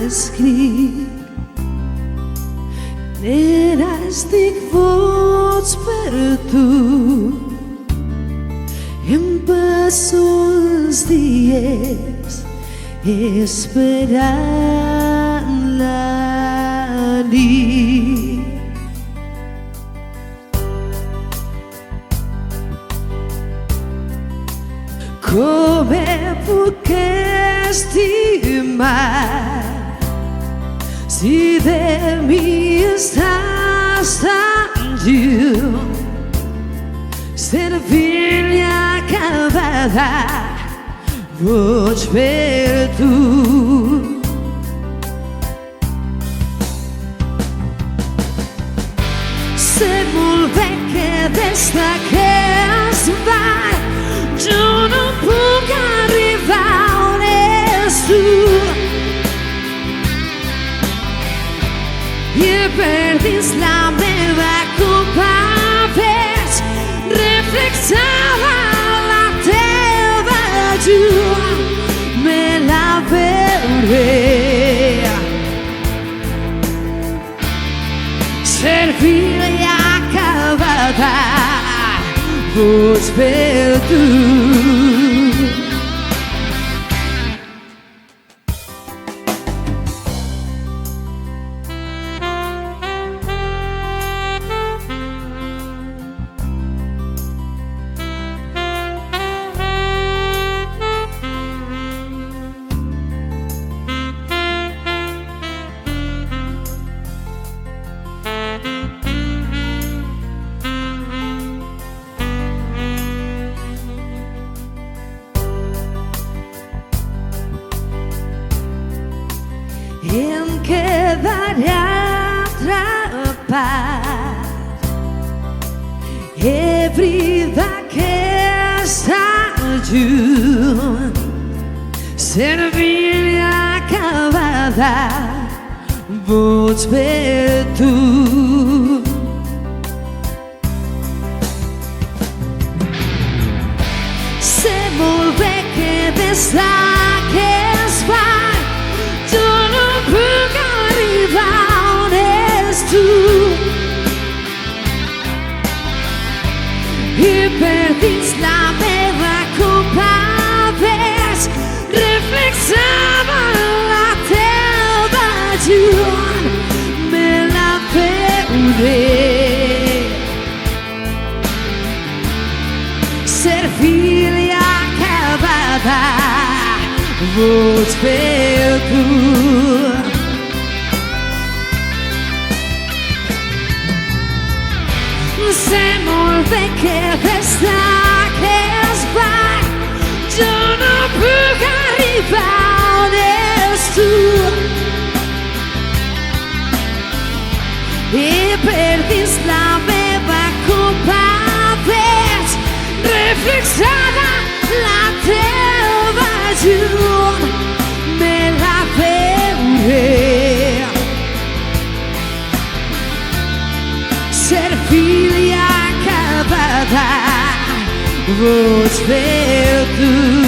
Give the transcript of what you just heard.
escrit era estic vots per tu. Em passo els dies esperant la nit. Com puc estimar si de mi estàs tan lluny? Servir-li acabada voig per tu. Sé molt bé que des d'aquest ball jo no puc arribar on és tu, i per dins la meva copa veig reflexada la teva llum. Me la veuré servir-li acabada vots per tu. Em quedaré atrapat, ebri d'aquesta llum, servir-li acabada vots per tu. Sé molt bé que des d'aquest ball jo no puc arribar on és tu, i per dins la meva copa veig reflexada la teva llum. Me la veuré servir-li acabada vots per tu. Sé molt bé que des d'aquest ball jo no puc arribar on és tu, i per dins la meva copa veig reflexada la teva llum. Me la veuré servir-li acabada vots per tu.